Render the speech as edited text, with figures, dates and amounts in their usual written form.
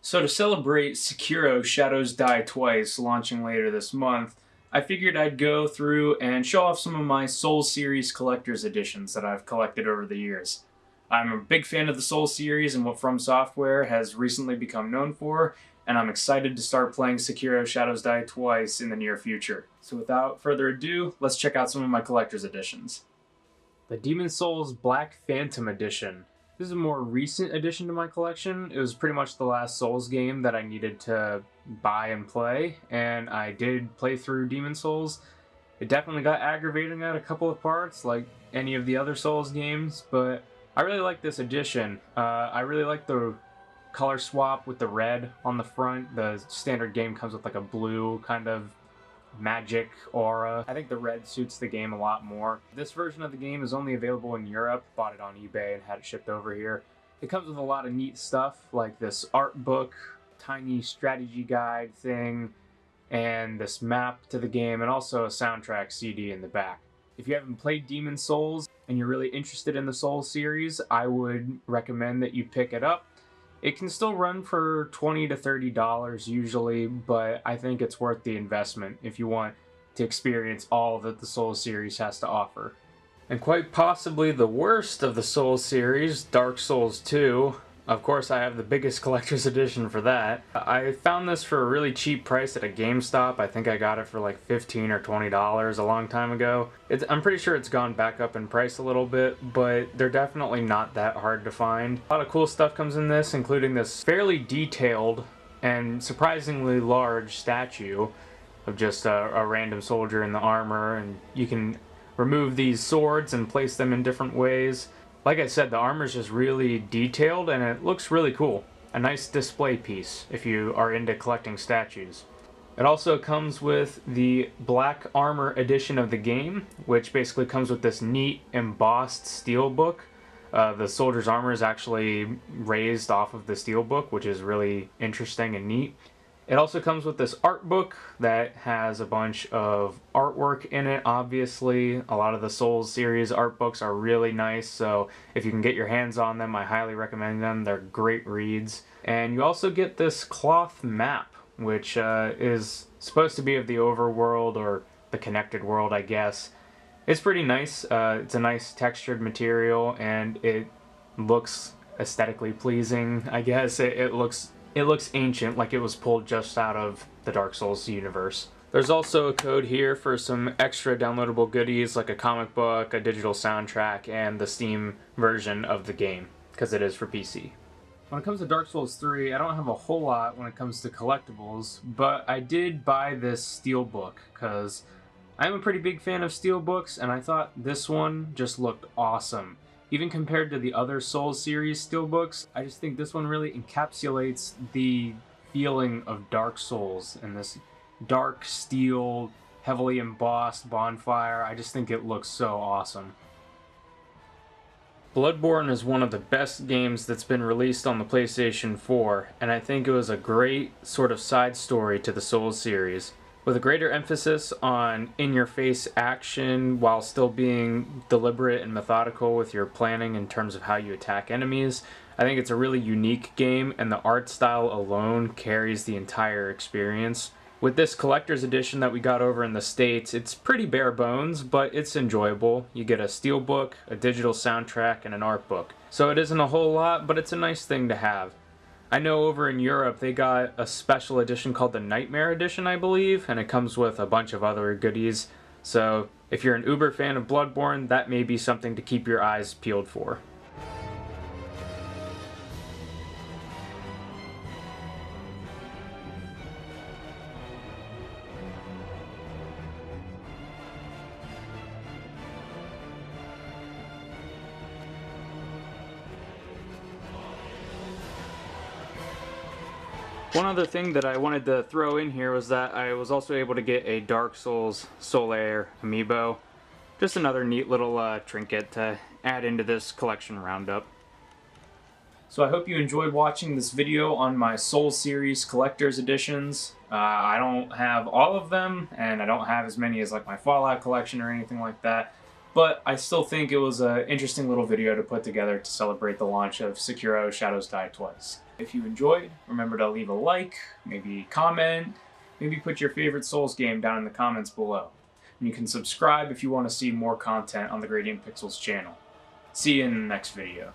So to celebrate Sekiro Shadows Die Twice launching later this month, I figured I'd go through and show off some of my Soul Series collector's editions that I've collected over the years. I'm a big fan of the Soul Series and what From Software has recently become known for, and I'm excited to start playing Sekiro Shadows Die Twice in the near future. So without further ado, let's check out some of my collector's editions. The Demon's Souls Black Phantom Edition. This is a more recent addition to my collection. It was pretty much the last Souls game that I needed to buy and play, and I did play through Demon's Souls. It definitely got aggravating at a couple of parts, like any of the other Souls games, but I really like this edition. I really like the color swap with the red on the front. The standard game comes with like a blue kind of magic aura. I think the red suits the game a lot more. This version of the game is only available in Europe. Bought it on eBay and had it shipped over here. It comes with a lot of neat stuff like this art book, tiny strategy guide thing, and this map to the game, and also a soundtrack CD in the back. If you haven't played Demon's Souls and you're really interested in the Souls series, I would recommend that you pick it up. It can still run for $20 to $30 usually, but I think it's worth the investment if you want to experience all that the Souls series has to offer. And quite possibly the worst of the Souls series, Dark Souls 2. Of course, I have the biggest collector's edition for that. I found this for a really cheap price at a GameStop. I think I got it for like $15 or $20 a long time ago. I'm pretty sure it's gone back up in price a little bit, but they're definitely not that hard to find. A lot of cool stuff comes in this, including this fairly detailed and surprisingly large statue of just a random soldier in the armor, and you can remove these swords and place them in different ways. Like I said, the armor is just really detailed and it looks really cool. A nice display piece if you are into collecting statues. It also comes with the Black Armor edition of the game, which basically comes with this neat embossed steel book. The soldier's armor is actually raised off of the steel book, which is really interesting and neat. It also comes with this art book that has a bunch of artwork in it, obviously. A lot of the Souls series art books are really nice, so if you can get your hands on them, I highly recommend them. They're great reads. And you also get this cloth map, which is supposed to be of the overworld, or the connected world, I guess. It's pretty nice. It's a nice textured material, and it looks aesthetically pleasing, I guess. It looks ancient, like it was pulled just out of the Dark Souls universe. There's also a code here for some extra downloadable goodies like a comic book, a digital soundtrack, and the Steam version of the game, because it is for PC. When it comes to Dark Souls 3, I don't have a whole lot when it comes to collectibles, but I did buy this steelbook, because I'm a pretty big fan of steelbooks, and I thought this one just looked awesome. Even compared to the other Souls series steelbooks, I just think this one really encapsulates the feeling of Dark Souls and this dark steel, heavily embossed bonfire. I just think it looks so awesome. Bloodborne is one of the best games that's been released on the PlayStation 4, and I think it was a great sort of side story to the Souls series. With a greater emphasis on in-your-face action while still being deliberate and methodical with your planning in terms of how you attack enemies, I think it's a really unique game, and the art style alone carries the entire experience. With this collector's edition that we got over in the States, it's pretty bare bones, but it's enjoyable. You get a steelbook, a digital soundtrack, and an art book. So it isn't a whole lot, but it's a nice thing to have. I know over in Europe they got a special edition called the Nightmare Edition, I believe, and it comes with a bunch of other goodies. So if you're an uber fan of Bloodborne, that may be something to keep your eyes peeled for. One other thing that I wanted to throw in here was that I was also able to get a Dark Souls Solaire amiibo. Just another neat little trinket to add into this collection roundup. So I hope you enjoyed watching this video on my Souls series collector's editions. I don't have all of them, and I don't have as many as like my Fallout collection or anything like that. But I still think it was an interesting little video to put together to celebrate the launch of Sekiro Shadows Die Twice. If you enjoyed, remember to leave a like, maybe comment, maybe put your favorite Souls game down in the comments below. And you can subscribe if you want to see more content on the Gradient Pixels channel. See you in the next video.